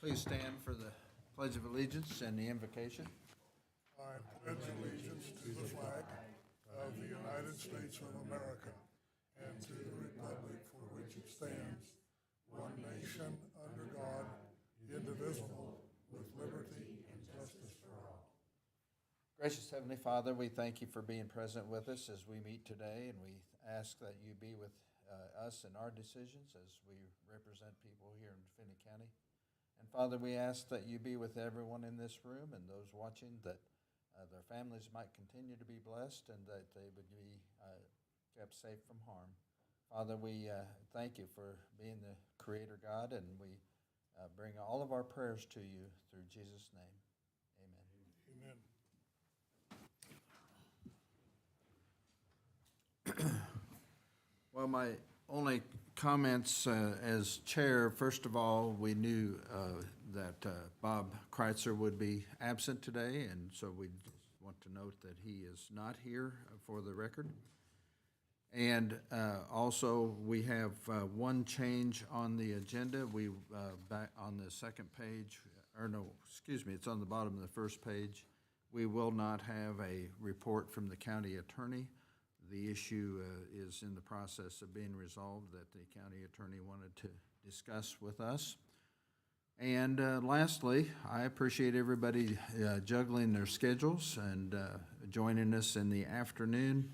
Please stand for the Pledge of Allegiance and the invocation. I pledge allegiance to the flag of the United States of America and to the republic for which it stands, one nation, under God, indivisible, with liberty and justice for all. Gracious Heavenly Father, we thank you for being present with us as we meet today, and we ask that you be with us in our decisions as we represent people here in Finney County. And Father, we ask that you be with everyone in this room and those watching, that their families might continue to be blessed and that they would be kept safe from harm. Father, we thank you for being the Creator God, and we bring all of our prayers to you through Jesus' name. Amen. Well, my only comments as chair, first of all, we knew that Bob Kreitzer would be absent today, and so we just want to note that he is not here for the record. And also, we have one change on the agenda. We, back on the second page, or no, excuse me, it's on the bottom of the first page. We will not have a report from the county attorney. The issue is in the process of being resolved that the county attorney wanted to discuss with us. And lastly, I appreciate everybody juggling their schedules and joining us in the afternoon.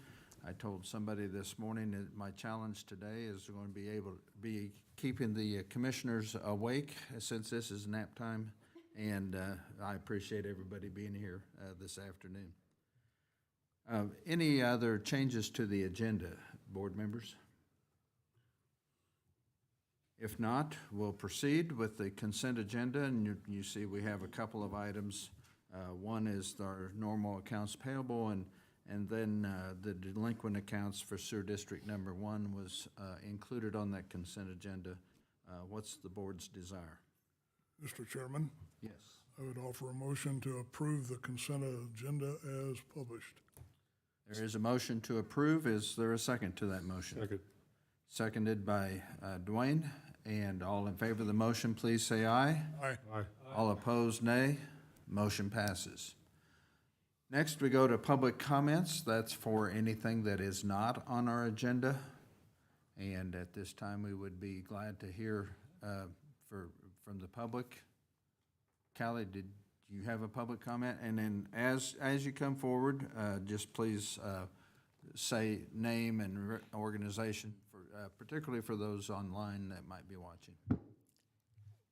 I told somebody this morning that my challenge today is going to be able to be keeping the commissioners awake since this is nap time, and I appreciate everybody being here this afternoon. Any other changes to the agenda, board members? If not, we'll proceed with the consent agenda, and you see we have a couple of items. One is our normal accounts payable, and then the delinquent accounts for sewer district number 1 was included on that consent agenda. What's the board's desire? Mr. Chairman, Yes. I would offer a motion to approve the consent agenda as published. There is a motion to approve. Is there a second to that motion? Second. Seconded by Dwayne. And all in favor of the motion, please say aye. Aye. Aye. All opposed, nay. Motion passes. Next, we go to public comments. That's for anything that is not on our agenda. And at this time, we would be glad to hear from the public. Callie, did you have a public comment? And then as you come forward, just please say name and organization, particularly for those online that might be watching.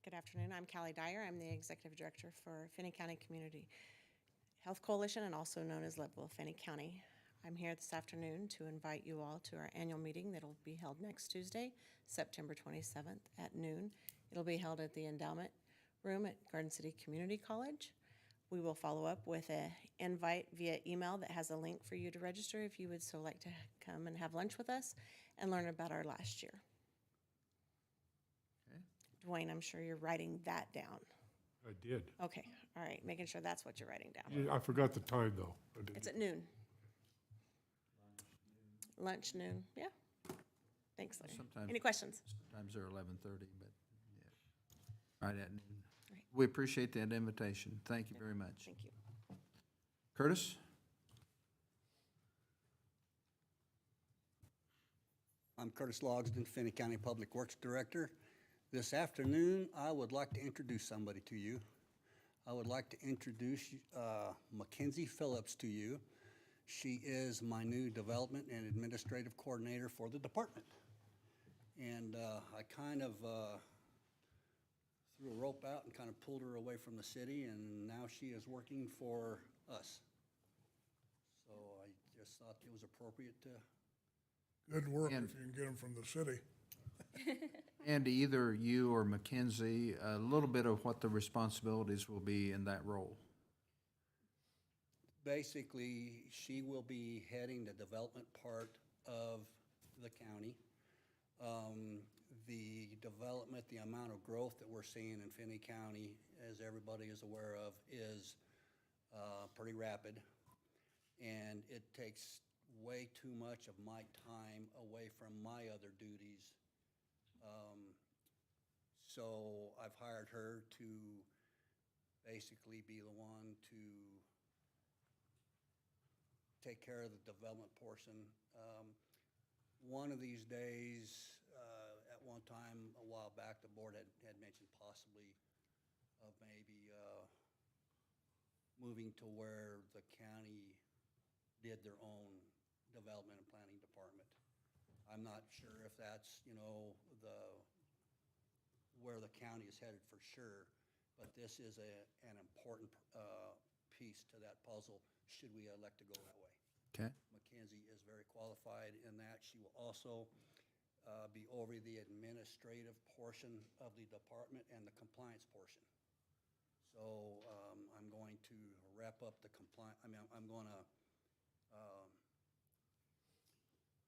Good afternoon. I'm Callie Dyer. I'm the Executive Director for Finney County Community Health Coalition, and also known as Leadville Finney County. I'm here this afternoon to invite you all to our annual meeting that will be held next Tuesday, September 27th at noon. It'll be held at the Endowment Room at Garden City Community College. We will follow up with an invite via email that has a link for you to register if you would so like to come and have lunch with us and learn about our last year. Okay. Dwayne, I'm sure you're writing that down. I did. Okay, all right, making sure that's what you're writing down. Yeah, I forgot the time, though. I didn't. It's at noon. Lunch, noon, yeah. Thanks, Larry. Sometimes- Any questions? Sometimes they're 11:30, but yeah, right at noon. Right. We appreciate that invitation. Thank you very much. Thank you. Curtis? I'm Curtis Logsdon, Finney County Public Works Director. This afternoon, I would like to introduce somebody to you. I would like to introduce Mackenzie Phillips to you. She is my new Development and Administrative Coordinator for the department. And I kind of threw a rope out and kind of pulled her away from the city, and now she is working for us. So I just thought it was appropriate to. Good work And- if you can get them from the city. And either you or Mackenzie, a little bit of what the responsibilities will be in that role. Basically, she will be heading the development part of the county. The development, the amount of growth that we're seeing in Finney County, as everybody is aware of, is pretty rapid. And it takes way too much of my time away from my other duties. So I've hired her to basically be the one to take care of the development portion. One of these days, at one time, a while back, the board had mentioned possibly of maybe moving to where the county did their own development and planning department. I'm not sure if that's, where the county is headed for sure, but this is an important piece to that puzzle, should we elect to go that way. Okay, Mackenzie is very qualified in that. She will also be over the administrative portion of the department and the compliance portion. So I'm going to wrap up the I'm going to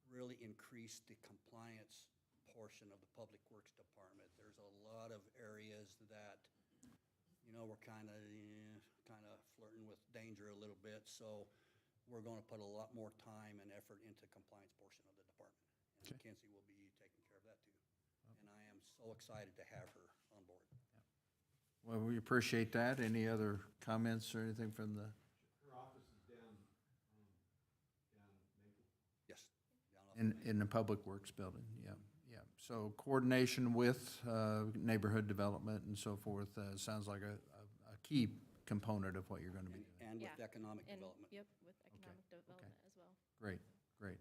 really increase the compliance portion of the Public Works Department. There's a lot of areas that, we're kind of flirting with danger a little bit, so we're going to put a lot more time and effort into the compliance portion of the department. And Okay. Mackenzie will be taking care of that too. And I am so excited to have her on board. well, we appreciate that. Any other comments or anything from the, Her office is down Maple. Yes. down off in the Public Works building? Yeah, yeah. So coordination with neighborhood development and so forth sounds like a key component of what you're going to be doing. And with Yeah. economic And, development. yep, with economic development as well. Great, great.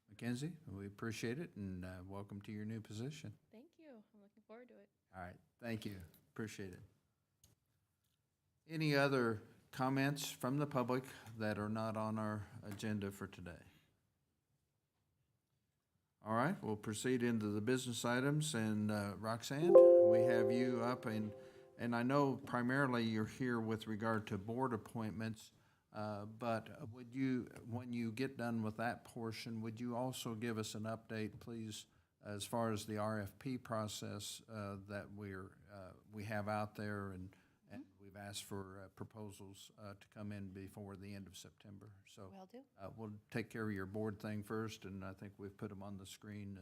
Mackenzie, we appreciate it, and welcome to your new position. Thank you. I'm looking forward to it. All right, thank you, appreciate it. Any other comments from the public that are not on our agenda for today? All right, we'll proceed into the business items, and Roxanne, we have you up, and I know primarily you're here with regard to board appointments, but would you, when you get done with that portion, would you also give us an update, please, as far as the RFP process that we have out there, and we've asked for proposals to come in before the end of September. So Will do. we'll take care of your board thing first, and I think we've put them on the screen,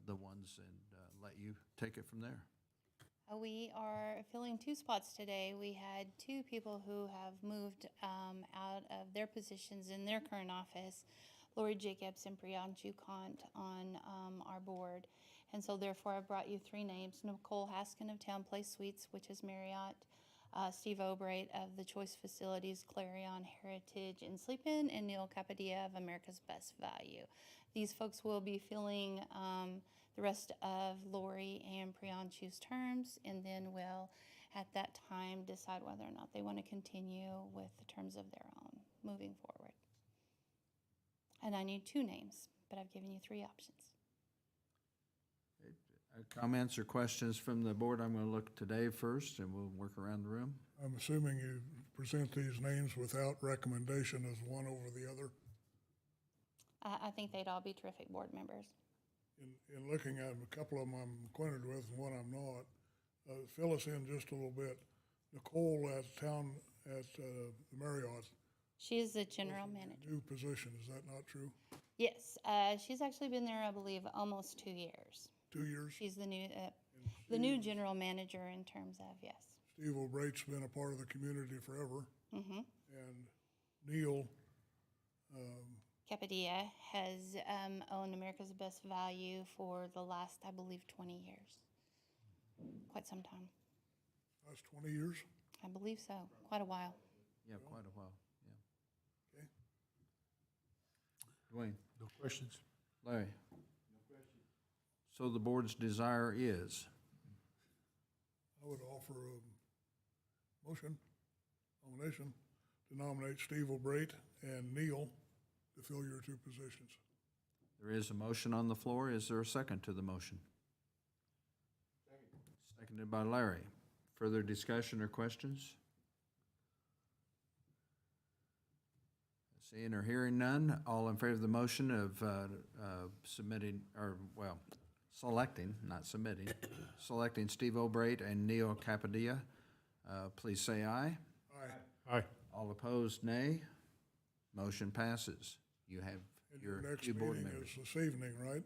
the ones, and let you take it from there. We are filling 2 spots today. We had 2 people who have moved out of their positions in their current office, Lori Jacobs and Priyanju Kant, on our board. And so therefore I brought you 3 names: Nicole Haskin of Town Place Suites, which is Marriott, Steve Obright of the Choice Facilities, Clarion Heritage and Sleep In, and Neil Capadia of America's Best Value. These folks will be filling the rest of Lori and Priyanchu's terms, and then will, at that time, decide whether or not they want to continue with the terms of their own moving forward. And I need 2 names, but I've given you 3 options. Comments or questions from the board? I'm going to look today first, and we'll work around the room. I'm assuming you present these names without recommendation as one over the other. I think they'd all be terrific board members. In looking at them, a couple of them I'm acquainted with and one I'm not. Fill us in just a little bit. Nicole at the Marriott. She is the general manager. New position, is that not true? Yes, she's actually been there, I believe, almost 2 years. 2 years? She's the new general manager in terms of, yes. Steve O'Bright's been a part of the community forever. Mm-hmm. And Neil, Capadia has owned America's Best Value for the last, I believe, 20 years. Quite some time. that's 20 years? I believe so. Quite a while. Yeah, quite a while, yeah. Okay. Dwayne? No questions? Larry? So the board's desire is? I would offer a nomination to nominate Steve O'Bright and Neil to fill your 2 positions. There is a motion on the floor. Is there a second to the motion? Seconded by Larry. Further discussion or questions? Seeing or hearing none, all in favor of the motion of submitting, or, well, selecting, not submitting, selecting Steve O'Bright and Neil Capadia, please say aye. Aye. Aye. All opposed, nay. Motion passes. You have And your your next 2 board meeting members. is this evening, right?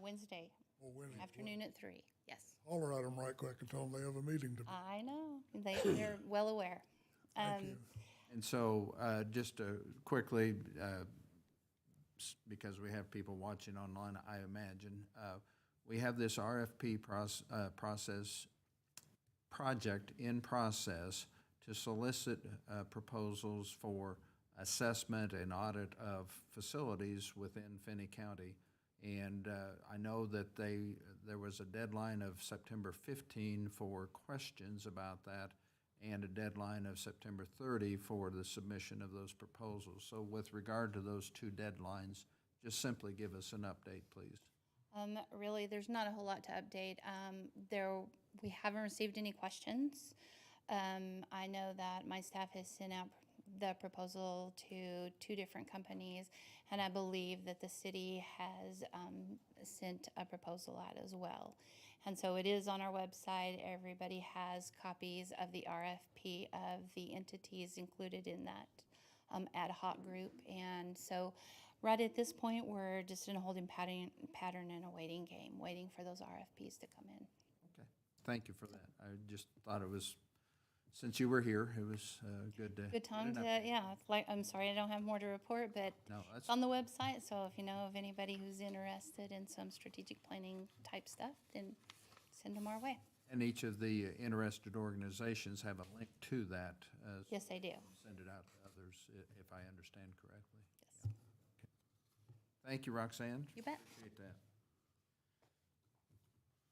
Wednesday. Oh, winning. Afternoon at 3, yes. Holler at them right quick and tell them they have a meeting to. I know, they're well aware. Thank you. And so, just quickly, because we have people watching online, I imagine, we have this RFP project in process to solicit proposals for assessment and audit of facilities within Finney County. And I know that there was a deadline of September 15 for questions about that, and a deadline of September 30 for the submission of those proposals. So with regard to those two deadlines, just simply give us an update, please. Really, there's not a whole lot to update. We haven't received any questions. I know that my staff has sent out the proposal to 2 different companies, and I believe that the city has sent a proposal out as well. And so it is on our website. Everybody has copies of the RFP of the entities included in that ad hoc group. And so right at this point, we're just in a holding pattern and a waiting game, waiting for those RFPs to come in. Okay, thank you for that. I just thought it was, since you were here, it was good to. Good time get an to, update. yeah, I'm sorry I don't have more to report, but No, it's on the website, so if you know of anybody who's interested in some strategic planning type stuff, then send them our way. and each of the interested organizations have a link to that. Yes, they do. Send it out to others, if I understand correctly. Yes. Thank you, Roxanne. You bet. Appreciate that.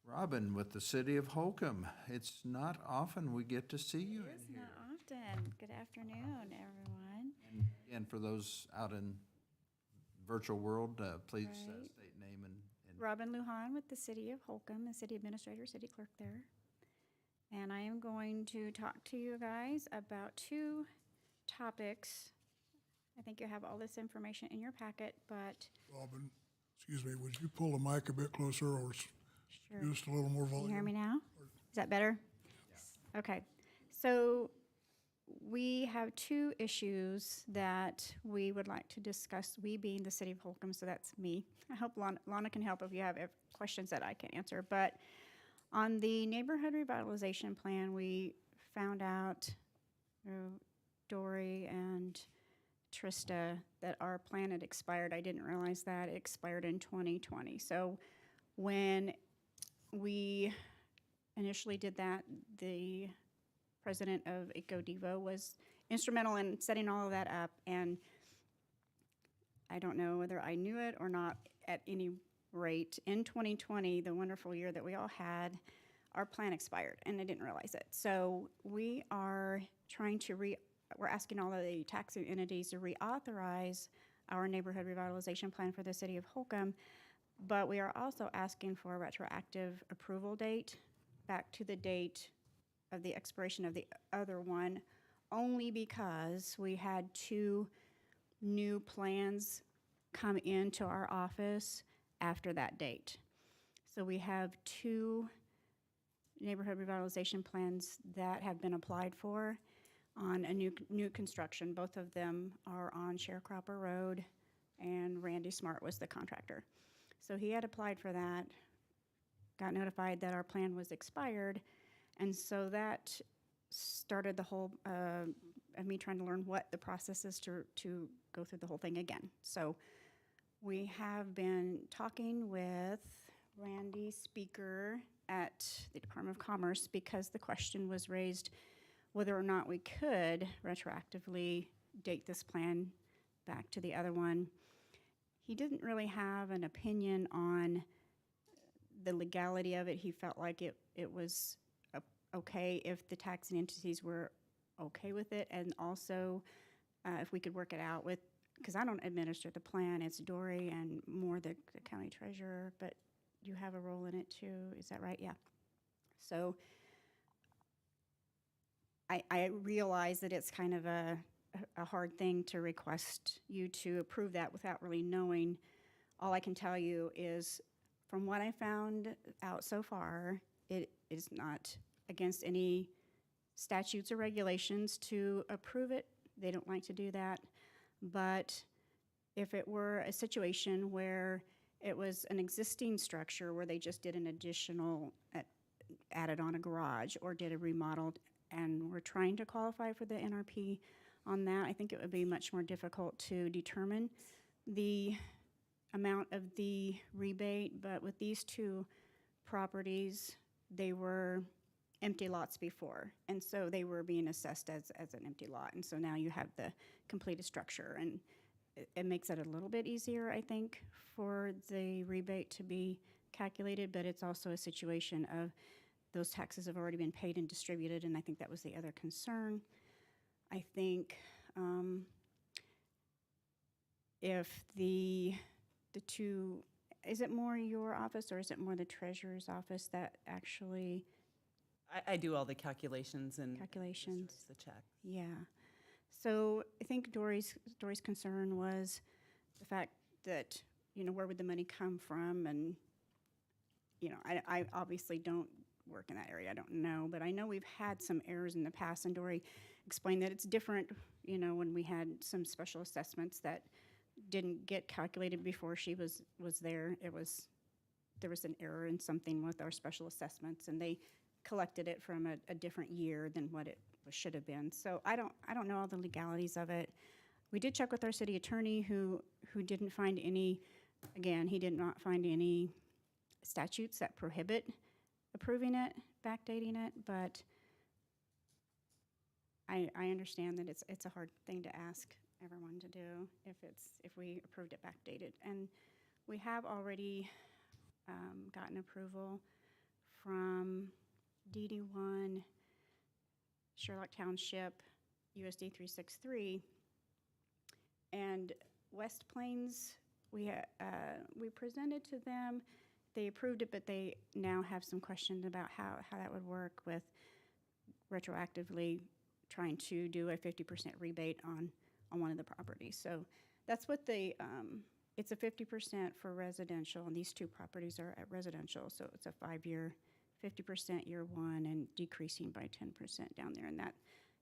Robin with the City of Holcomb. It's not often we get to see you in It's here. not often. Good afternoon, everyone. And for those out in virtual world, please Right. state name and Robin Lujan with the City of Holcomb, the city administrator, city clerk there. And I am going to talk to you guys about 2 topics. I think you have all this information in your packet, but Robin, excuse me, would you pull the mic a bit closer or sure. just a little more Can volume? you hear me now? Is that better? Okay. So we have 2 issues that we would like to discuss, we being the City of Holcomb, so that's me. I hope Lana can help if you have questions that I can answer. But on the neighborhood revitalization plan, we found out through Dory and Trista that our plan had expired. I didn't realize that. It expired in 2020. So when we initially did that, the president of EcoDevo was instrumental in setting all of that up, and I don't know whether I knew it or not. At any rate, in 2020, the wonderful year that we all had, our plan expired, and I didn't realize it. So we are trying to we're asking all of the taxing entities to reauthorize our neighborhood revitalization plan for the City of Holcomb, but we are also asking for a retroactive approval date back to the date of the expiration of the other one, only because we had 2 new plans come into our office after that date. So we have 2 neighborhood revitalization plans that have been applied for on a new construction. Both of them are on Sharecropper Road, and Randy Smart was the contractor. So he had applied for that, got notified that our plan was expired, and so that started the whole of me trying to learn what the process is to go through the whole thing again. So we have been talking with Randy Speaker at the Department of Commerce because the question was raised whether or not we could retroactively date this plan back to the other one. He didn't really have an opinion on the legality of it. He felt like it was okay if the taxing entities were okay with it, and also if we could work it out with, because I don't administer the plan, it's Dory and more the county treasurer, but you have a role in it too, is that right? Yeah. So I realize that it's kind of a hard thing to request you to approve that without really knowing. All I can tell you is, from what I found out so far, it is not against any statutes or regulations to approve it. They don't like to do that. But if it were a situation where It was an existing structure where they just did an additional, added on a garage or did a remodeled, and we're trying to qualify for the NRP on that. I think it would be much more difficult to determine the amount of the rebate, but with these two properties, they were empty lots before, and so they were being assessed as an empty lot, and so now you have the completed structure, and it makes it a little bit easier, I think, for the rebate to be calculated, but it's also a situation of those taxes have already been paid and distributed, and I think that was the other concern. I think if the two, is it more your office or is it more the treasurer's office that actually I do all the calculations and calculations? distributes the check. Yeah. So I think Dory's concern was the fact that, where would the money come from? And, I obviously don't work in that area. I don't know. But I know we've had some errors in the past, and Dory explained that it's different, when we had some special assessments that didn't get calculated before she was there. There was an error in something with our special assessments, and they collected it from a different year than what it should have been. So I don't know all the legalities of it. We did check with our city attorney who didn't find any, again, he did not find any statutes that prohibit approving it, backdating it, but I understand that it's a hard thing to ask everyone to do if we approved it backdated. And we have already gotten approval from DD1, Sherlock Township, USD 363, and West Plains, we presented to them. They approved it, but they now have some questions about how that would work with retroactively trying to do a 50% rebate on one of the properties. So that's what it's a 50% for residential, and these two properties are at residential, so it's a 5-year, 50% year one, and decreasing by 10% down there, and that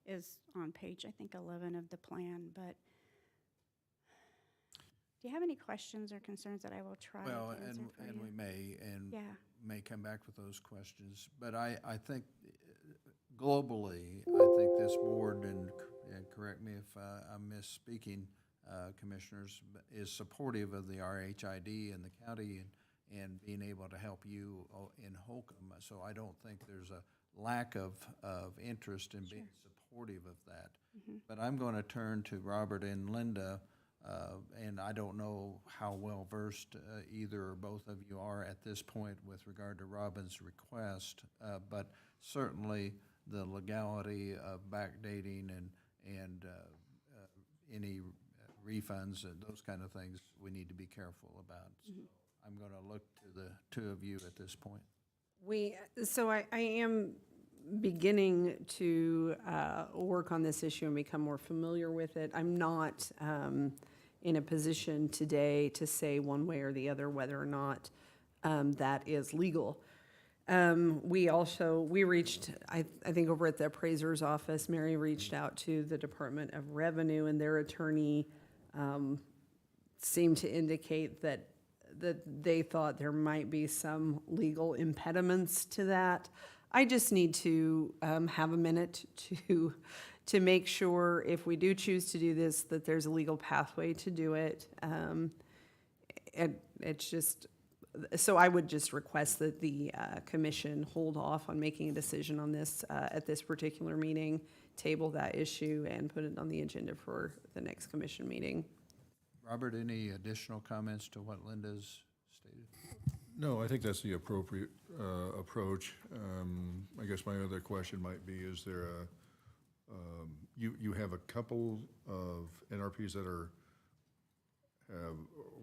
is on page, I think, 11 of the plan. But do you have any questions or concerns that I will try to answer for and you? we Yeah. may come back with those questions. But I think globally, I think this board, and correct me if I'm misspeaking, commissioners, is supportive of the RHID and the county and being able to help you in Holcomb. So I don't think there's a lack of interest in being supportive of that. But I'm going to turn to Robert and Linda, and I don't know how well versed either or both of you are at this point with regard to Robin's request, but certainly the legality of backdating and any refunds and those kind of things we need to be careful about. So I'm going to look to the two of you at this point. So I am beginning to work on this issue and become more familiar with it. I'm not in a position today to say one way or the other whether or not that is legal. We reached, I think over at the appraiser's office, Mary reached out to the Department of Revenue, and their attorney seemed to indicate that they thought there might be some legal impediments to that. I just need to have a minute to make sure if we do choose to do this, that there's a legal pathway to do it. It's just, so I would just request that the commission hold off on making a decision on this at this particular meeting, table that issue, and put it on the agenda for the next commission meeting. Robert, any additional comments to what Linda's stated? No, I think that's the appropriate approach. I guess my other question might be, is there you have a couple of NRPs that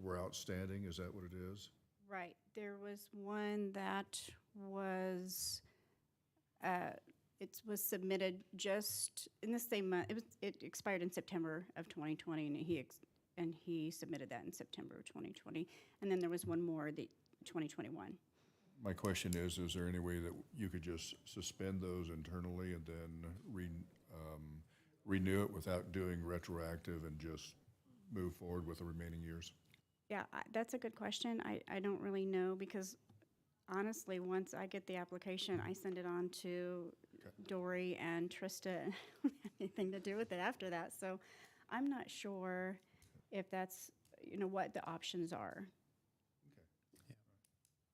were outstanding, is that what it is? Right. There was one that was, it was submitted just in the same month. It expired in September of 2020, and he submitted that in September of 2020. And then there was one more, the 2021. My question is there any way that you could just suspend those internally and then renew it without doing retroactive and just move forward with the remaining years? Yeah, that's a good question. I don't really know because honestly, once I get the application, I send it on to Dory and Trista. And I don't have anything to do with it after that. So I'm not sure if that's, what the options are.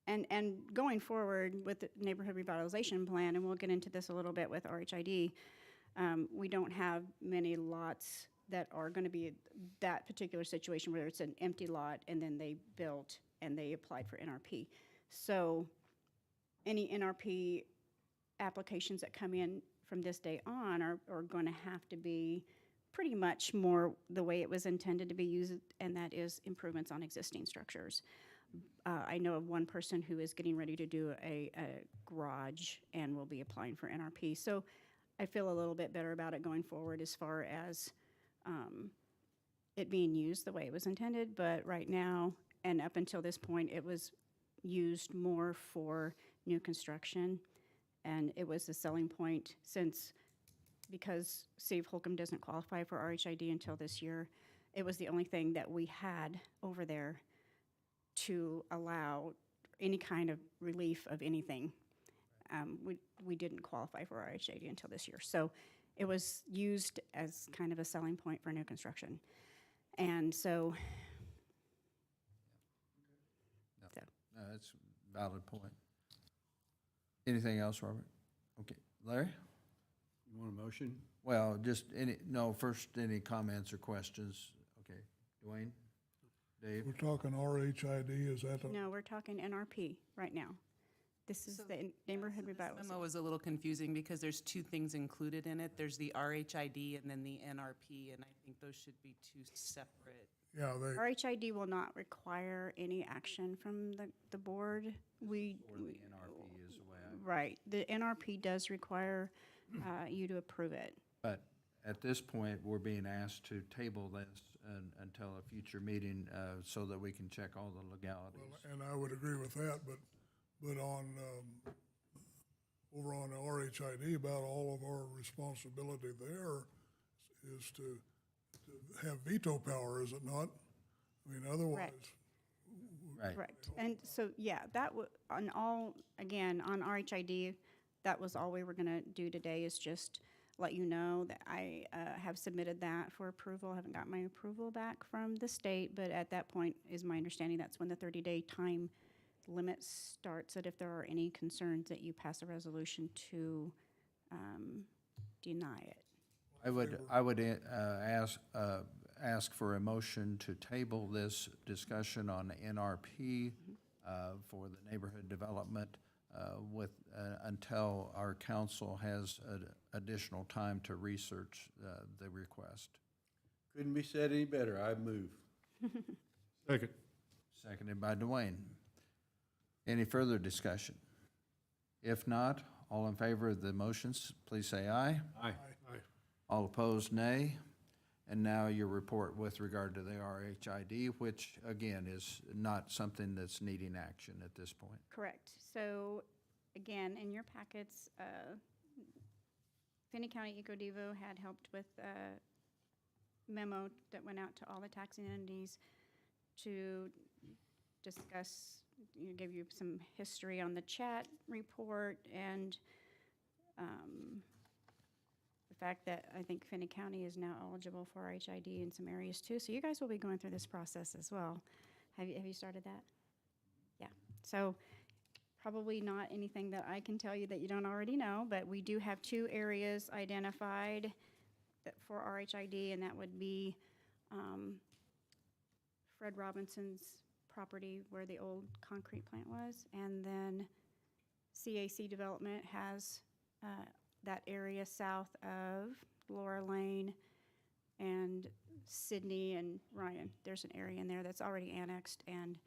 And going forward with the neighborhood revitalization plan, and we'll get into this a little bit with RHID, we don't have many lots that are going to be that particular situation where it's an empty lot and then they built and they applied for NRP. So any NRP applications that come in from this day on are going to have to be pretty much more the way it was intended to be used, and that is improvements on existing structures. I know of one person who is getting ready to do a garage and will be applying for NRP. So I feel a little bit better about it going forward as far as it being used the way it was intended. But right now, and up until this point, it was used more for new construction. And it was a selling point because City of Holcomb doesn't qualify for RHID until this year. It was the only thing that we had over there to allow any kind of relief of anything. We didn't qualify for RHID until this year. So it was used as kind of a selling point for new construction. And so, No, that's a valid point. Anything else, Robert? Okay, Larry? You want a motion? Well, first, any comments or questions? Okay, Dwayne? Dave? We're talking RHID, is that no, we're talking NRP right now. This is the neighborhood revitalization. Memo was a little confusing because there's two things included in it. There's the RHID and then the NRP, and I think those should be two separate. Yeah, RHID will not require any action from the board. Or the NRP is the way I... Right. The NRP does require you to approve it. But at this point, we're being asked to table this until a future meeting so that we can check all the legalities. well, and I would agree with that, but on, over on the RHID, about all of our responsibility there is to have veto power, is it not? I mean, otherwise. Right. Correct. And so, yeah, on RHID, that was all we were going to do today is just let you know that I have submitted that for approval. I haven't got my approval back from the state, but at that point is my understanding that's when the 30-day time limit starts, that if there are any concerns that you pass a resolution to deny it. I would ask for a motion to table this discussion on NRP for the neighborhood development until our council has additional time to research the request. Couldn't be said any better. I move. Second. Seconded by Dwayne. Any further discussion? If not, all in favor of the motions, please say aye. Aye. All opposed, nay. And now your report with regard to the RHID, which again is not something that's needing action at this point. Correct. So, again, in your packets, Finney County EcoDevo had helped with a memo that went out to all the taxing entities to discuss, give you some history on the chat report and the fact that I think Finney County is now eligible for RHID in some areas too. So you guys will be going through this process as well. Have you started that? Yeah. So probably not anything that I can tell you that you don't already know, but we do have 2 areas identified for RHID, and that would be Fred Robinson's property where the old concrete plant was, and then CAC Development has that area south of Laura Lane and Sydney and Ryan. There's an area in there that's already annexed, and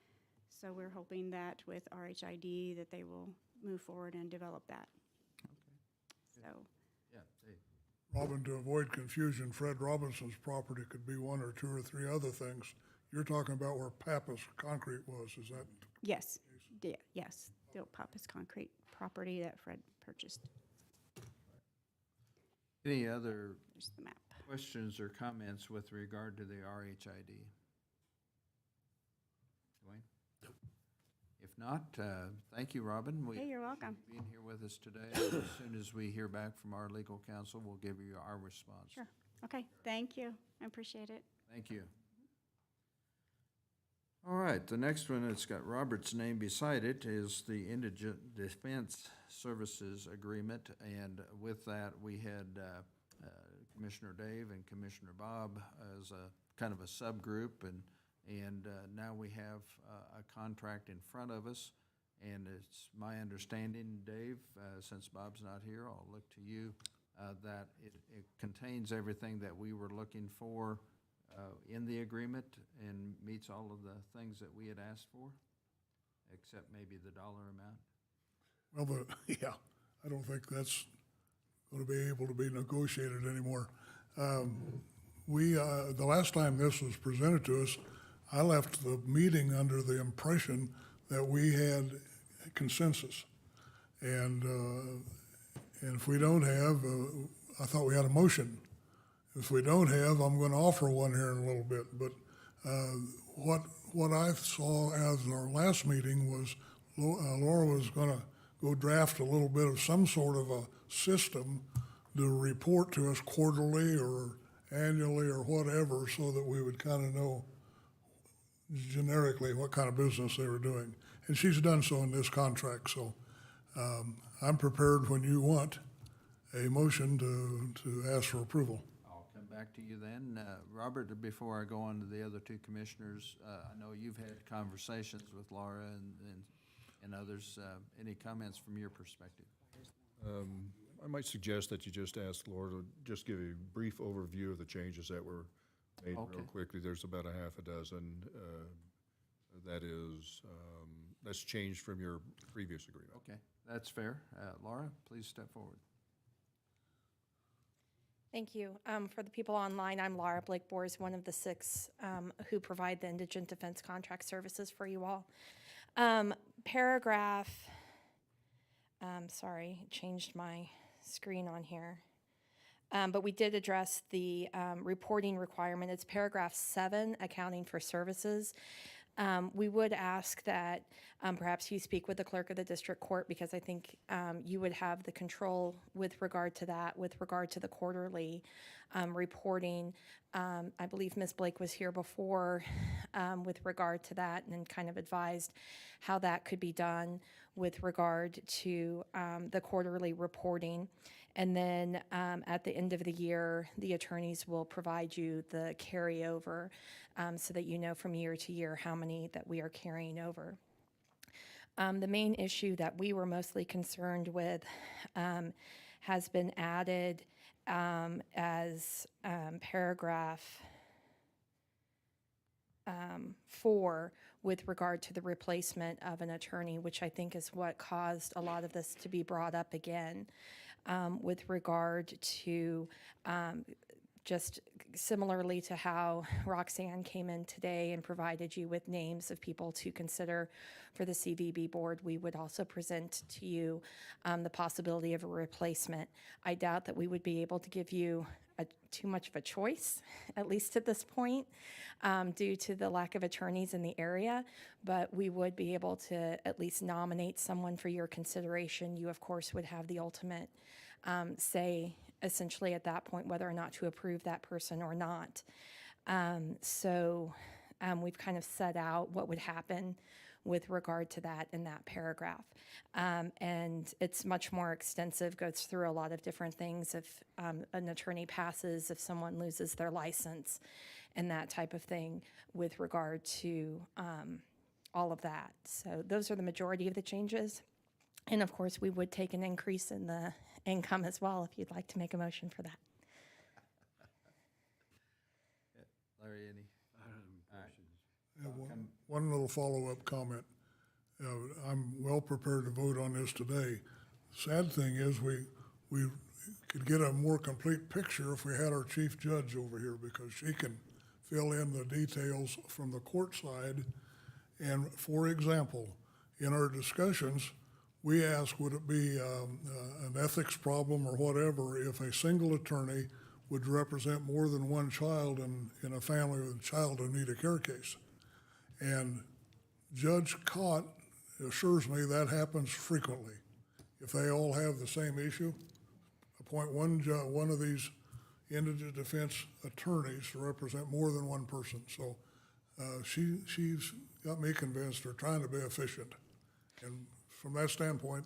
so we're hoping that with RHID that they will move forward and develop that. Okay. So, Yeah, Dave. Robin, to avoid confusion, Fred Robinson's property could be 1 or 2 or 3 other things. You're talking about where Pappas Concrete was, is that? yes, yes, the old Pappas Concrete property that Fred purchased. Any other There's the map. questions or comments with regard to the RHID? If not, thank you, Robin. Hey, you're welcome. Being here with us today. As soon as we hear back from our legal counsel, we'll give you our response. Sure. Okay, thank you. I appreciate it. Thank you. All right, the next one, it's got Robert's name beside it, is the Indigent Defense Services Agreement. And with that, we had Commissioner Dave and Commissioner Bob as a kind of a subgroup. And now we have a contract in front of us. And it's my understanding, Dave, since Bob's not here, I'll look to you, that it contains everything that we were looking for in the agreement and meets all of the things that we had asked for, except maybe the dollar amount. Well, yeah, I don't think that's going to be able to be negotiated anymore. The last time this was presented to us, I left the meeting under the impression that we had consensus. And if we don't have, I thought we had a motion. If we don't have, I'm going to offer one here in a little bit. But what I saw as our last meeting was Laura was going to go draft a little bit of some sort of a system to report to us quarterly or annually or whatever, so that we would kind of know generically what kind of business they were doing. And she's done so in this contract. So I'm prepared when you want a motion to ask for approval. I'll come back to you then. Robert, before I go on to the other two commissioners, I know you've had conversations with Laura and others. Any comments from your perspective? I might suggest that you just ask Laura to just give a brief overview of the changes that were made Okay. real quickly. There's about a half a dozen that's changed from your previous agreement. Okay, that's fair. Laura, please step forward. Thank you. For the people online, I'm Laura Blake Boers, one of the 6 who provide the indigent defense contract services for you all. Sorry, changed my screen on here. But we did address the reporting requirement. It's paragraph 7, accounting for services. We would ask that perhaps you speak with the clerk of the district court, because I think you would have the control with regard to that, with regard to the quarterly reporting. I believe Ms. Blake was here before with regard to that, and kind of advised how that could be done with regard to the quarterly reporting. And then at the end of the year, the attorneys will provide you the carryover so that you know from year to year how many that we are carrying over. The main issue that we were mostly concerned with has been added as paragraph 4 with regard to the replacement of an attorney, which I think is what caused a lot of this to be brought up again, with regard to just similarly to how Roxanne came in today and provided you with names of people to consider for the CVB board. We would also present to you the possibility of a replacement. I doubt that we would be able to give you too much of a choice, at least at this point, due to the lack of attorneys in the area, but we would be able to at least nominate someone for your consideration. You, of course, would have the ultimate say, essentially, at that point, whether or not to approve that person or not. So we've kind of set out what would happen with regard to that in that paragraph. And it's much more extensive, goes through a lot of different things. If an attorney passes, if someone loses their license, and that type of thing with regard to all of that. So those are the majority of the changes. And of course, we would take an increase in the income as well, if you'd like to make a motion for that. Larry, any? One little follow-up comment. I'm well prepared to vote on this today. Sad thing is we could get a more complete picture if we had our chief judge over here, because she can fill in the details from the court side. And for example, in our discussions, we asked, would it be an ethics problem or whatever if a single attorney would represent more than one child in a family with a child who need a care case? And Judge Cott assures me that happens frequently. If they all have the same issue, appoint one of these indigent defense attorneys to represent more than one person. So she's got me convinced they're trying to be efficient. And from that standpoint,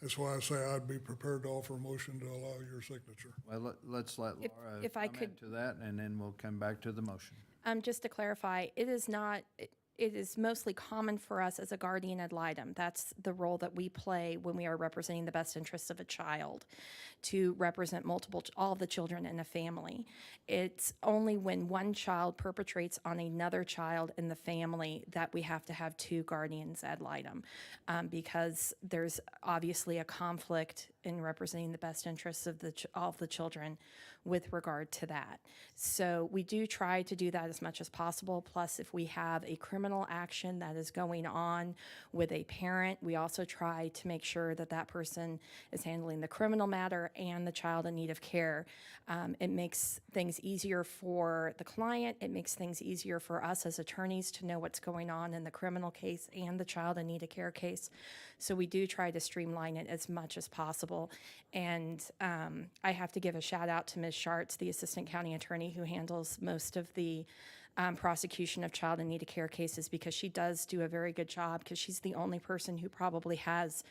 that's why I say I'd be prepared to offer a motion to allow your signature. Well, let's let Laura if I comment to that, and then we'll come back to the motion. Just to clarify, it is mostly common for us as a guardian ad litem. That's the role that we play when we are representing the best interests of a child, to represent all the children in a family. It's only when one child perpetrates on another child in the family that we have to have two guardians ad litem, because there's obviously a conflict in representing the best interests of all of the children with regard to that. So we do try to do that as much as possible. Plus, if we have a criminal action that is going on with a parent, we also try to make sure that that person is handling the criminal matter and the child in need of care. It makes things easier for the client. It makes things easier for us as attorneys to know what's going on in the criminal case and the child in need of care case. So we do try to streamline it as much as possible. And I have to give a shout out to Ms. Schartz, the Assistant County Attorney who handles most of the prosecution of child in need of care cases, because she does do a very good job, because she's the only person who probably has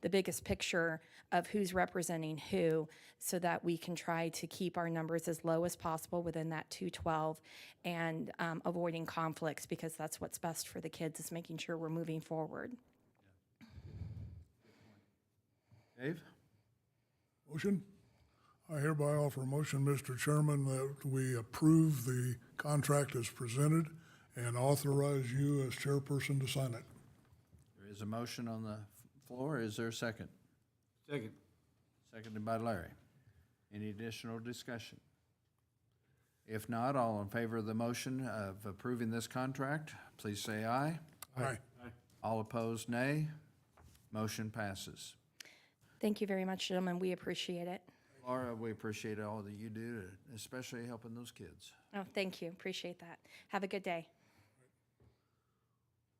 the biggest picture of who's representing who, so that we can try to keep our numbers as low as possible within that 212 and avoiding conflicts, because that's what's best for the kids, is making sure we're moving forward. Dave? Motion? I hereby offer a motion, Mr. Chairman, that we approve the contract as presented and authorize you as chairperson to sign it. There is a motion on the floor. Is there a second? Second. Seconded by Larry. Any additional discussion? If not, all in favor of the motion of approving this contract, please say aye. Aye. All opposed, nay. Motion passes. Thank you very much, gentlemen. We appreciate it. Laura, we appreciate all that you do, especially helping those kids. Oh, thank you. Appreciate that. Have a good day.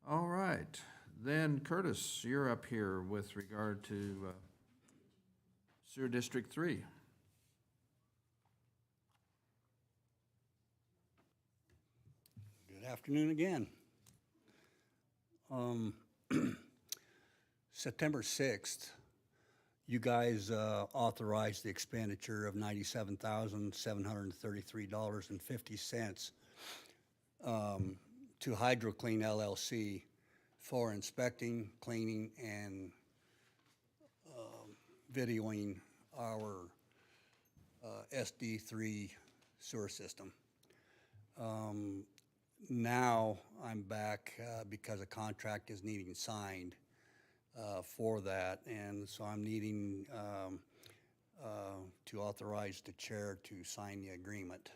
All right. Then Curtis, you're up here with regard to Sewer District 3. Good afternoon again. September 6th, you guys authorized the expenditure of $97,733.50 to HydroClean LLC for inspecting, cleaning, and videoing our SD3 sewer system. Now I'm back because a contract is needing signed for that, and so I'm needing to authorize the chair to sign the agreement.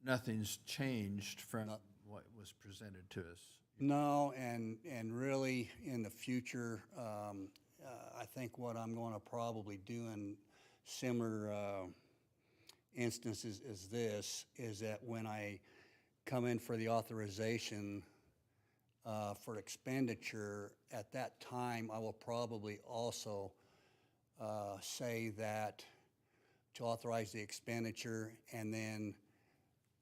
Nothing's changed from what was presented to us. No, and really in the future, I think what I'm going to probably do in similar instances is that when I come in for the authorization for expenditure, at that time I will probably also say that to authorize the expenditure and then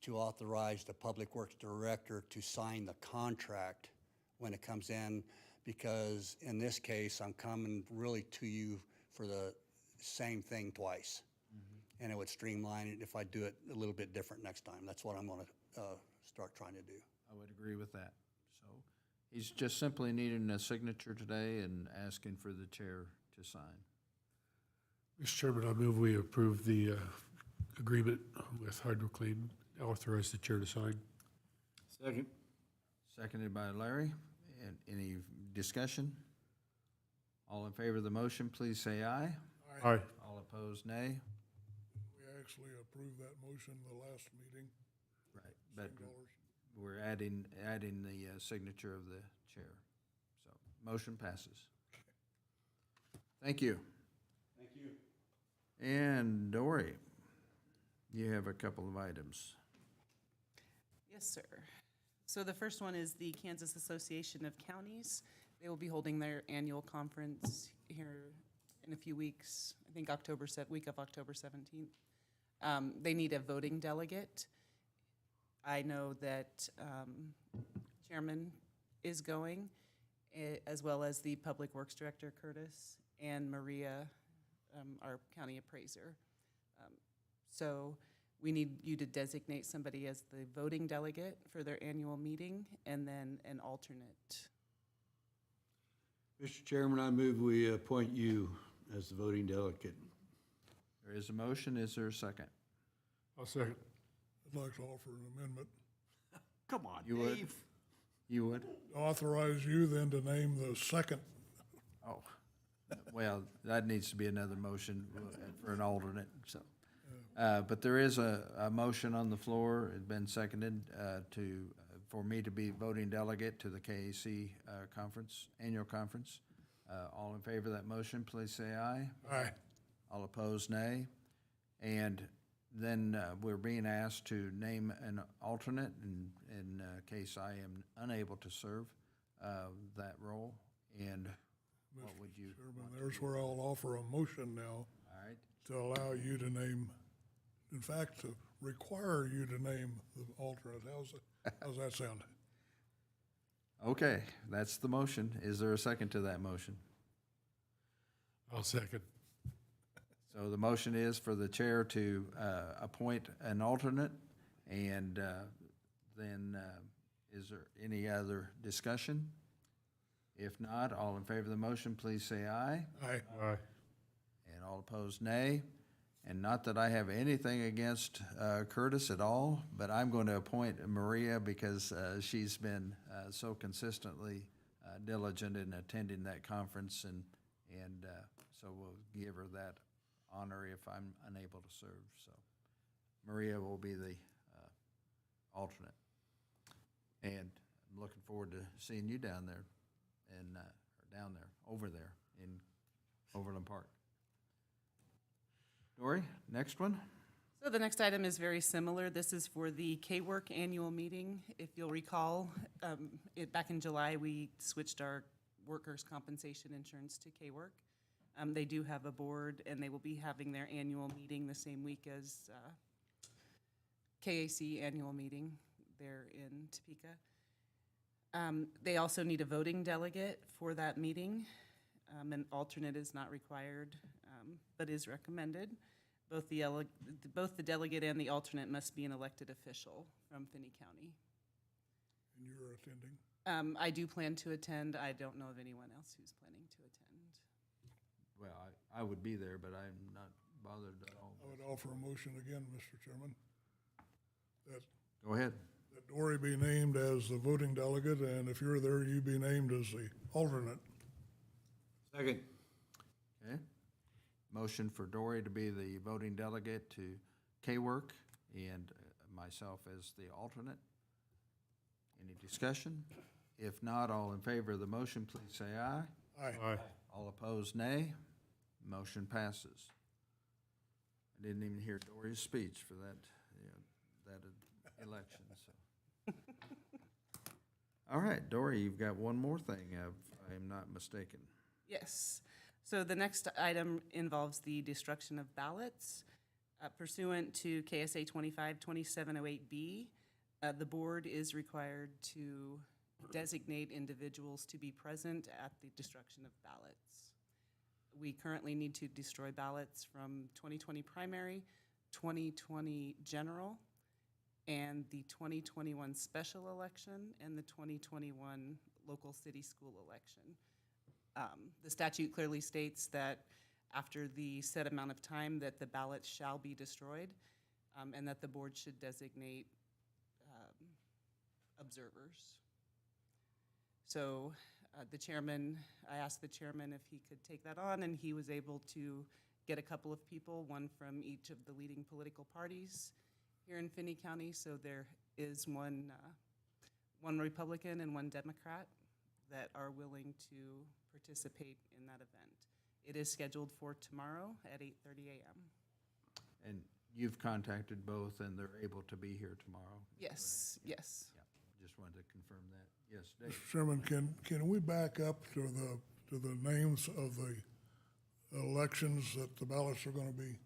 to authorize the Public Works Director to sign the contract when it comes in, because in this case, I'm coming really to you for the same thing twice. And it would streamline it if I do it a little bit different next time. That's what I'm gonna start trying to do. I would agree with that. So he's just simply needing a signature today and asking for the chair to sign. Mr. Chairman, I move we approve the agreement with HydroClean, authorize the chair to sign. Second. Seconded by Larry. And any discussion? All in favor of the motion, please say aye. Aye. All opposed, nay. We actually approved that motion the last meeting. Right, but $10. we're adding the signature of the chair. So motion passes. Thank you. Thank you. And Dory, you have a couple of items. Yes, sir. So the first one is the Kansas Association of Counties. They will be holding their annual conference here in a few weeks, I think week of October 17th. They need a voting delegate. I know that Chairman is going, as well as the Public Works Director, Curtis, and Maria, our county appraiser. So we need you to designate somebody as the voting delegate for their annual meeting, and then an alternate. Mr. Chairman, I move we appoint you as the voting delegate. There is a motion. Is there a second? I'll second. I'd like to offer an amendment. Come on, You would? Dave. You would? Authorize you then to name the second. Oh, well, that needs to be another motion for an alternate, so. But there is a motion on the floor, it's been seconded, for me to be voting delegate to the KAC conference, annual conference. All in favor of that motion, please say aye. Aye. All opposed, nay. And then we're being asked to name an alternate in case I am unable to serve that role. And what would you? Chairman, there's where I'll offer a motion now All right. to allow you to name, in fact, to require you to name the alternate. How's that sound? Okay, that's the motion. Is there a second to that motion? I'll second. So the motion is for the chair to appoint an alternate, and then is there any other discussion? If not, all in favor of the motion, please say aye. Aye. Aye. And all opposed, nay. And not that I have anything against Curtis at all, but I'm going to appoint Maria because she's been so consistently diligent in attending that conference, and so we'll give her that honor if I'm unable to serve. So Maria will be the alternate. And I'm looking forward to seeing you down there over there in Overland Park. Dory, next one? So the next item is very similar. This is for the K-Work annual meeting. If you'll recall, back in July, we switched our workers' compensation insurance to K-Work. They do have a board, and they will be having their annual meeting the same week as KAC annual meeting there in Topeka. They also need a voting delegate for that meeting. An alternate is not required, but is recommended. Both the delegate and the alternate must be an elected official from Finney County. And you're attending? I do plan to attend. I don't know of anyone else who's planning to attend. Well, I would be there, but I'm not bothered at all. I would offer a motion again, Mr. Chairman, that Go ahead. Dory be named as the voting delegate, and if you're there, you be named as the alternate. Second. Okay. Motion for Dory to be the voting delegate to K-Work and myself as the alternate. Any discussion? If not, all in favor of the motion, please say aye. Aye. Aye. All opposed, nay. Motion passes. I didn't even hear Dory's speech for that election, so. All right, Dory, you've got one more thing, if I am not mistaken. Yes. So the next item involves the destruction of ballots. Pursuant to KSA 25-2708B, the board is required to designate individuals to be present at the destruction of ballots. We currently need to destroy ballots from 2020 primary, 2020 general, and the 2021 special election, and the 2021 local city school election. The statute clearly states that after the set amount of time that the ballots shall be destroyed, and that the board should designate observers. So I asked the chairman if he could take that on, and he was able to get a couple of people, one from each of the leading political parties here in Finney County. So there is one Republican and one Democrat that are willing to participate in that event. It is scheduled for tomorrow at 8:30 a.m. And you've contacted both and they're able to be here tomorrow? Yes, yes. Yeah, just wanted to confirm that. Yes, Dave? Mr. Chairman, can we back up to the names of the elections that the ballots are gonna be?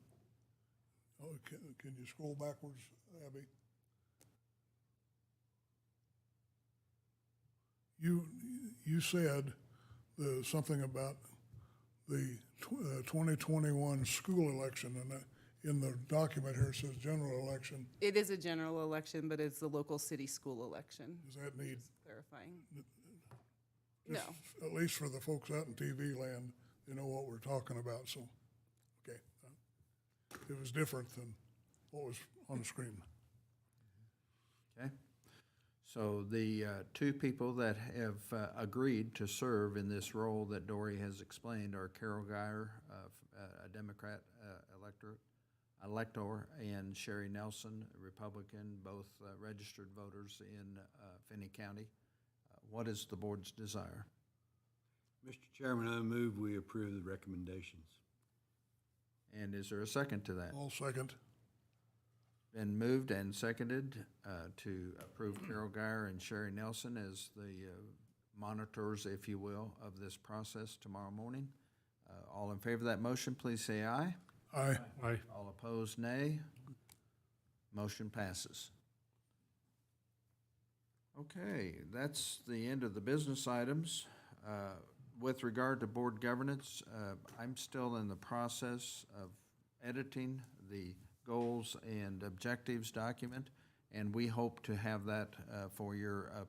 Oh, can you scroll backwards, Abby? You said something about the 2021 school election, and in the document here it says general election. It is a general election, but it's the local city school election. Does that need, Clarifying. No. at least for the folks out in TV land, they know what we're talking about, so, okay. It was different than what was on the screen. Okay. So the two people that have agreed to serve in this role that Dory has explained are Carol Geyer, a Democrat elector, and Sherry Nelson, a Republican, both registered voters in Finney County. What is the board's desire? Mr. Chairman, I move we approve the recommendations. And is there a second to that? All second. Been moved and seconded to approve Carol Geyer and Sherry Nelson as the monitors, if you will, of this process tomorrow morning. All in favor of that motion, please say aye. Aye. Aye. All opposed, nay. Motion passes. Okay, that's the end of the business items. With regard to board governance, I'm still in the process of editing the goals and objectives document, and we hope to have that for your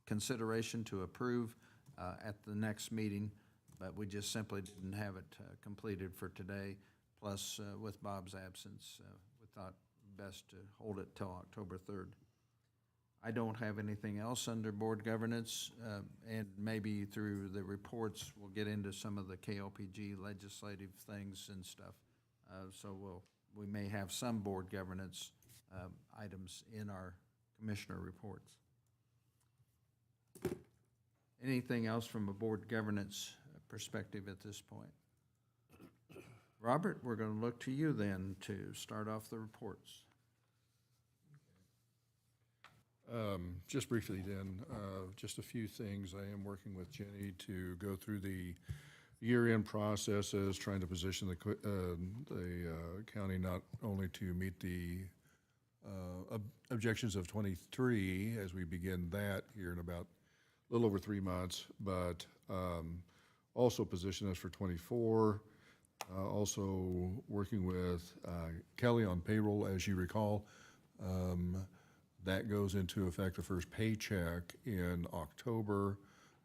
consideration to approve at the next meeting, but we just simply didn't have it completed for today. Plus, with Bob's absence, we thought best to hold it till October 3rd. I don't have anything else under board governance, and maybe through the reports, we'll get into some of the KLPG legislative things and stuff. So we may have some board governance items in our commissioner reports. Anything else from a board governance perspective at this point? Robert, we're going to look to you then to start off the reports. Just briefly then, just a few things. I am working with Jenny to go through the year-end processes, trying to position the county not only to meet the objections of 23 as we begin that here in about a little over 3 months, but also position us for 24. Also working with Kelly on payroll, as you recall. That goes into effect the first paycheck in October,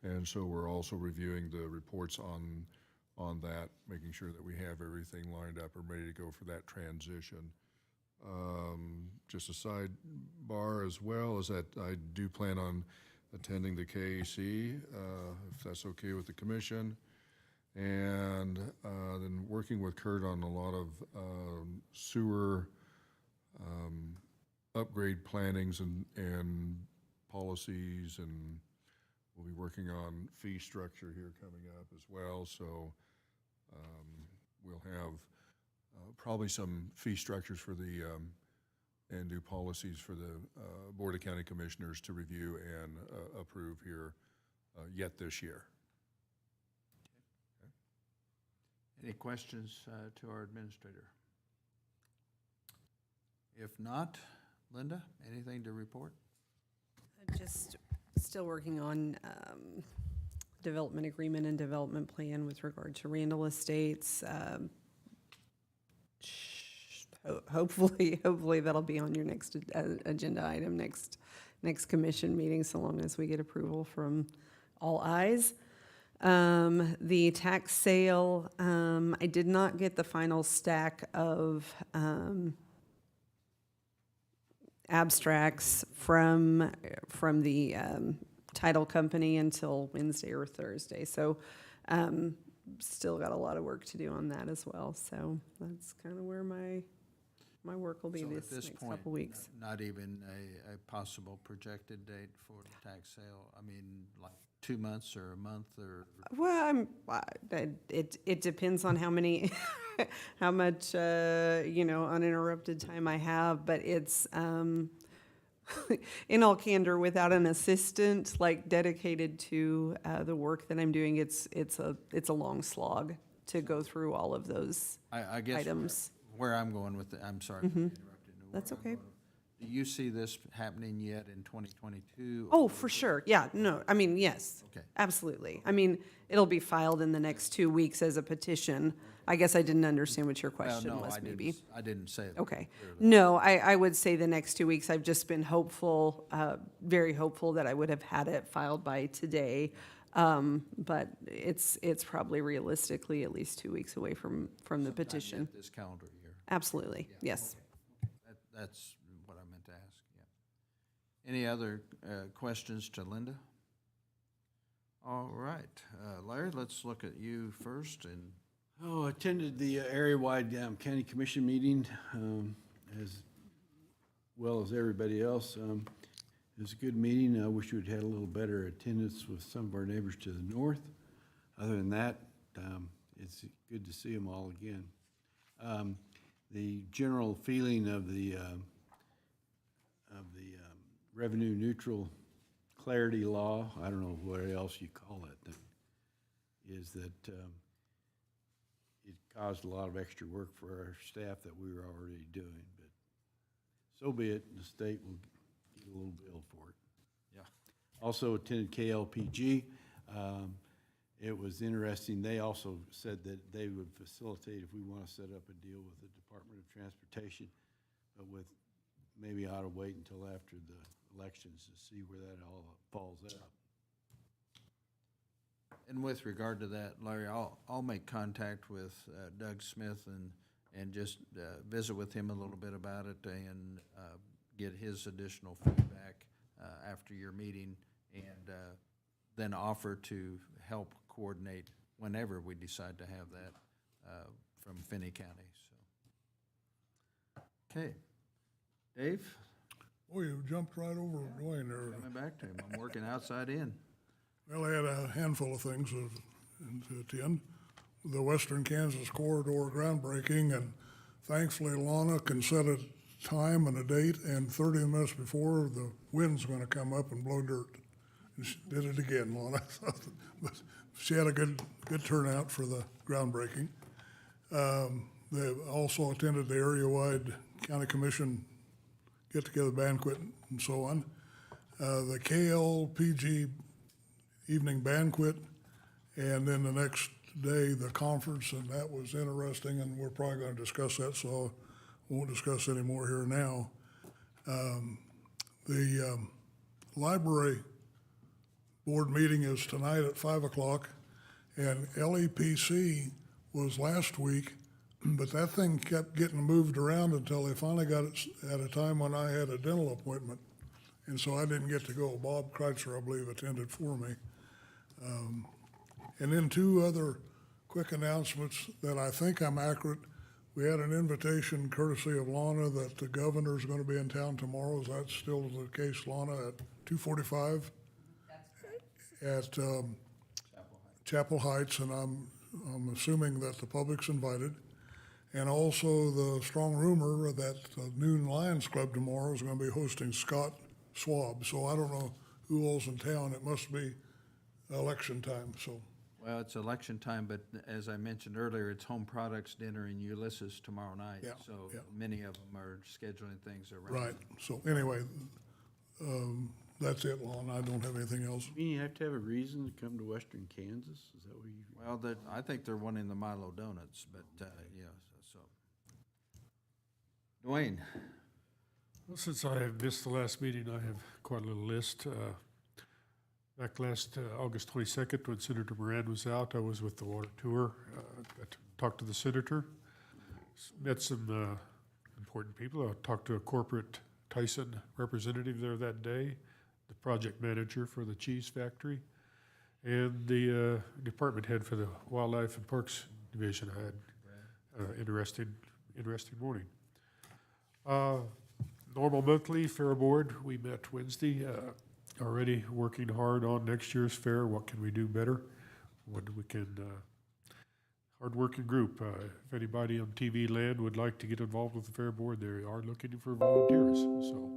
and so we're also reviewing the reports on that, making sure that we have everything lined up and ready to go for that transition. Just a sidebar as well is that I do plan on attending the KAC, if that's okay with the commission, and then working with Kurt on a lot of sewer upgrade plannings and policies, and we'll be working on fee structure here coming up as well. So we'll have probably some fee structures for the and do policies for the Board of County Commissioners to review and approve here yet this year. Okay. Any questions to our administrator? If not, Linda, anything to report? Just still working on development agreement and development plan with regard to Randall Estates. Hopefully that'll be on your next agenda item, next commission meeting, so long as we get approval from all eyes. The tax sale, I did not get the final stack of abstracts from the title company until Wednesday or Thursday. So still got a lot of work to do on that as well. So that's kind of where my work will be So this at this next point, couple weeks. not even a possible projected date for the tax sale? I mean, like 2 months or a month or? Well, it depends on how many, how much, uninterrupted time I have, but it's, in all candor, without an assistant, like dedicated to, the work that I'm doing, it's a long slog to go through all of those I guess items. where I'm going with it, I'm sorry for interrupting. That's Where I'm okay. going- Do you see this happening yet in 2022? Oh, for sure. Yeah, no, I mean, yes. Okay. Absolutely. I mean, it'll be filed in the next 2 weeks as a petition. I guess I didn't understand what your Well, question no, was, I maybe. I didn't say it. Okay. clearly. No, I would say the next 2 weeks. I've just been hopeful, very hopeful that I would have had it filed by today. But it's probably realistically at least 2 weeks away from the Sometime petition. yet This calendar year. Absolutely, yes. That's what I meant to ask, yeah. Any other questions to Linda? All right, Larry, let's look at you first, and Oh, attended the area-wide county commission meeting, as well as everybody else. It was a good meeting. I wish we'd had a little better attendance with some of our neighbors to the north. Other than that, it's good to see them all again. The general feeling of the revenue neutral clarity law, I don't know what else you call it, is that it caused a lot of extra work for our staff that we were already doing, but so be it. The state will get a little bill for it. yeah. Also attended KLPG. It was interesting. They also said that they would facilitate if we want to set up a deal with the Department of Transportation, but maybe ought to wait until after the elections to see where that all falls out. And with regard to that, Larry, I'll make contact with Doug Smith and just visit with him a little bit about it and get his additional feedback after your meeting, and then offer to help coordinate whenever we decide to have that from Finney County, so. Okay. Dave, Boy, you jumped right over Dwayne there. coming back to him, I'm working outside in. Well, I had a handful of things to attend. The Western Kansas Corridor groundbreaking, and thankfully Lana can set a time and a date, and 30 minutes before, the wind's gonna come up and blow dirt. And she did it again, Lana. But she had a good turnout for the groundbreaking. They also attended the area-wide county commission get-together banquet and so on. The KLPG evening banquet, and then the next day, the conference, and that was interesting, and we're probably gonna discuss that, so I won't discuss any more here now. The library board meeting is tonight at 5 o'clock, and LEPC was last week, but that thing kept getting moved around until they finally got it at a time when I had a dental appointment, and so I didn't get to go. Bob Kreitzer, I believe, attended for me. And then two other quick announcements that I think I'm accurate. We had an invitation courtesy of Lana that the governor's gonna be in town tomorrow. Is that still the case, Lana, at 2:45? At Chapel Heights, and I'm assuming that the public's invited. And also the strong rumor that the Noon Lions Club tomorrow is gonna be hosting Scott Schwab. So I don't know who all's in town. It must be election time, so. Well, it's election time, but as I mentioned earlier, it's Home Products Dinner in Ulysses tomorrow night. Yeah, So yeah. many of them are scheduling things around. Right, so anyway, that's it, Lon, I don't have anything else. You mean you have to have a reason to come to Western Kansas? Is that what you? Well, I think they're wanting the Milo Donuts, but, yeah, so. Dwayne, Well, since I have missed the last meeting, I have quite a little list. Back last August 22nd, when Senator Moran was out, I was with the water tour. Got to talk to the senator, met some important people. I talked to a corporate Tyson representative there that day, the project manager for the cheese factory, and the department head for the Wildlife and Parks Division. I had an interesting morning. Normal monthly fair board, we met Wednesday. already working hard on next year's fair. What can we do better? What we can, hard-working group. If anybody on TV land would like to get involved with the fair board, they are looking for volunteers, so.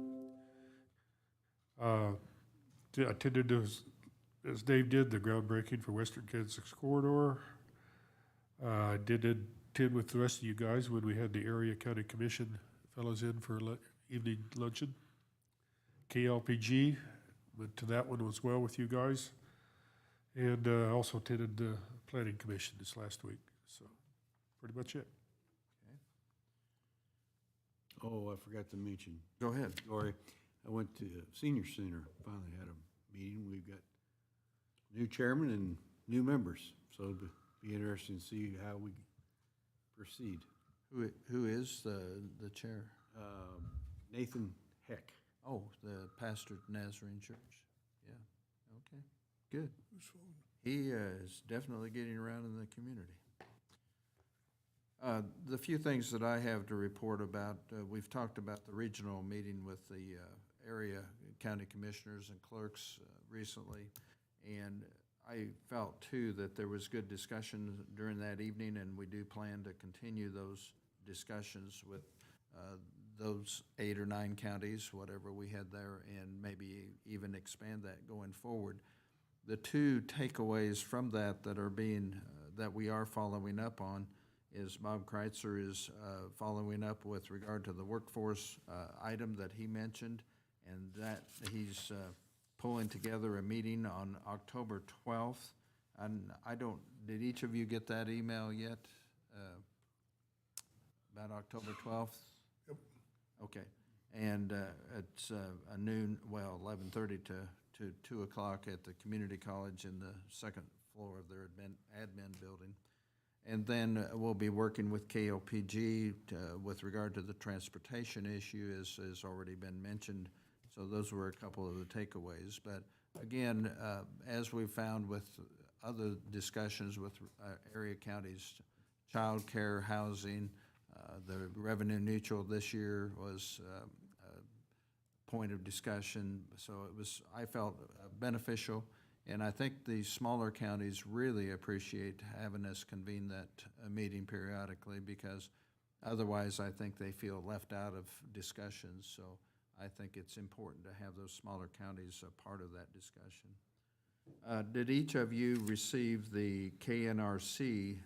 Attended as Dave did, the groundbreaking for Western Kansas Corridor. Did attend with the rest of you guys when we had the area county commission fellows in for evening luncheon. KLPG, went to that one as well with you guys. And also attended the planning commission this last week, so pretty much it. Oh, I forgot to mention, Go ahead. sorry, I went to Senior Center, finally had a meeting. We've got new chairman and new members, so it'll be interesting to see how we proceed. Who is the chair? Nathan Heck. Oh, the pastor at Nazarene Church. Yeah, okay, good. He is definitely getting around in the community. The few things that I have to report about, we've talked about the regional meeting with the area county commissioners and clerks recently, and I felt too that there was good discussion during that evening, and we do plan to continue those discussions with those 8 or 9 counties, whatever we had there, and maybe even expand that going forward. The 2 takeaways from that are being, that we are following up on is Bob Kreitzer is following up with regard to the workforce item that he mentioned, and that he's pulling together a meeting on October 12th. And did each of you get that email yet? About October 12th? Yep. Okay, and it's a noon, 11:30 to 2 o'clock at the community college in the second floor of their admin building. And then we'll be working with KOPG with regard to the transportation issue, as has already been mentioned. So those were a couple of the takeaways. But again, as we found with other discussions with area counties, child care, housing, the revenue neutral this year was a point of discussion. So it was, I felt, beneficial. And I think the smaller counties really appreciate having us convene that meeting periodically, because otherwise I think they feel left out of discussions. So I think it's important to have those smaller counties a part of that discussion. Did each of you receive the KNRC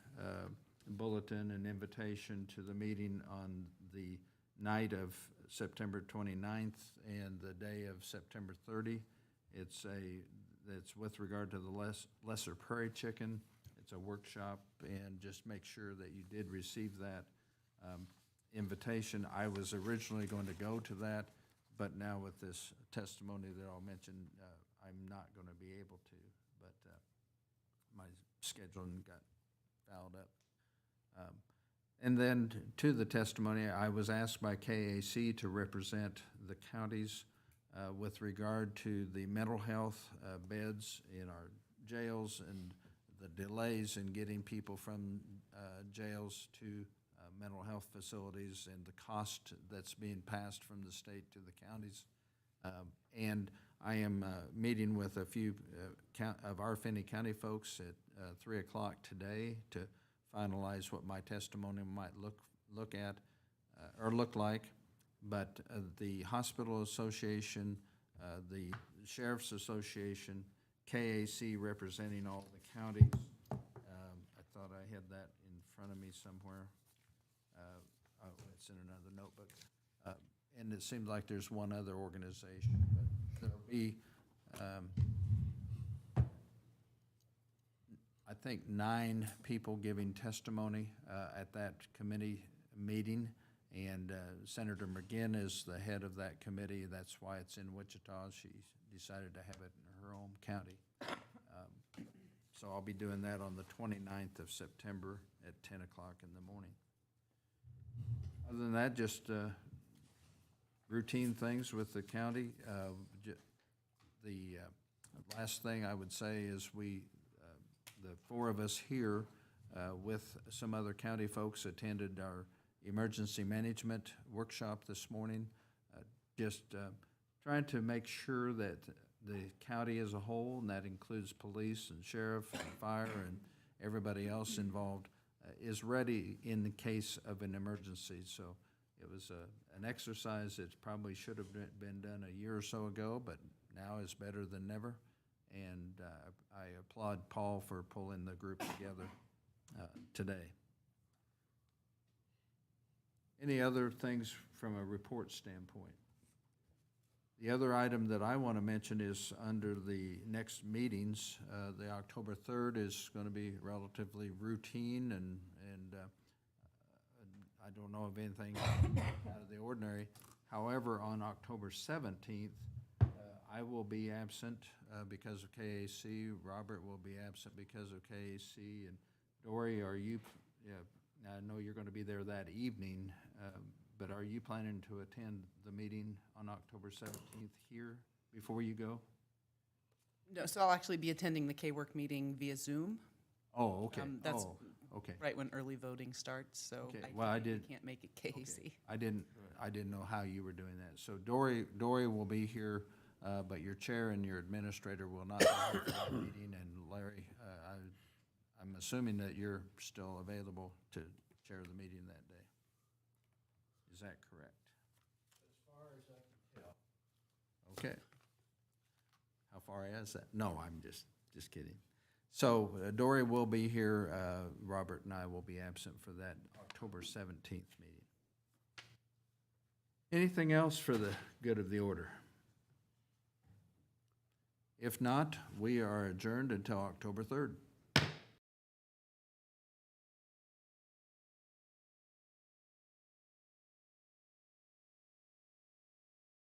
bulletin and invitation to the meeting on the night of September 29th and the day of September 30? It's with regard to the lesser prairie chicken. It's a workshop, and just make sure that you did receive that invitation. I was originally going to go to that, but now with this testimony that I'll mention, I'm not going to be able to, but my scheduling got fouled up. And then to the testimony, I was asked by KAC to represent the counties with regard to the mental health beds in our jails and the delays in getting people from jails to mental health facilities, and the cost that's being passed from the state to the counties. And I am meeting with a few of our Finney County folks at 3 o'clock today to finalize what my testimony might look like. But the Hospital Association, the Sheriff's Association, KAC representing all the counties. I thought I had that in front of me somewhere. Oh, it's in another notebook. And it seems like there's one other organization, but there'll be, I think, 9 people giving testimony at that committee meeting. And Senator McGinn is the head of that committee. That's why it's in Wichita. She decided to have it in her home county. So I'll be doing that on the 29th of September at 10 o'clock in the morning. Other than that, just routine things with the county. The last thing I would say is the 4 of us here with some other county folks attended our emergency management workshop this morning, just trying to make sure that the county as a whole, and that includes police and sheriff and fire and everybody else involved, is ready in the case of an emergency. So it was an exercise that probably should have been done a year or so ago, but now is better than never. And I applaud Paul for pulling the group together today. Any other things from a report standpoint? The other item that I want to mention is under the next meetings. The October 3rd is going to be relatively routine, and I don't know of anything out of the ordinary. However, on October 17th, I will be absent because of KAC. Robert will be absent because of KAC. And Dory, are you, I know you're going to be there that evening, but are you planning to attend the meeting on October 17th here before you go? No, so I'll actually be attending the K-Work meeting via Zoom. Oh, okay. That's Okay. right when early voting starts, so Okay, I well, I technically did- can't make it KAC. Okay. I didn't know how you were doing that. So Dory will be here, but your chair and your administrator will not be here for that meeting. And Larry, I'm assuming that you're still available to chair the meeting that day. Is that correct? As far as I can tell. Okay. How far is that? No, I'm just kidding. So Dory will be here, Robert and I will be absent for that October 17th meeting. Anything else for the good of the order? If not, we are adjourned until October 3rd.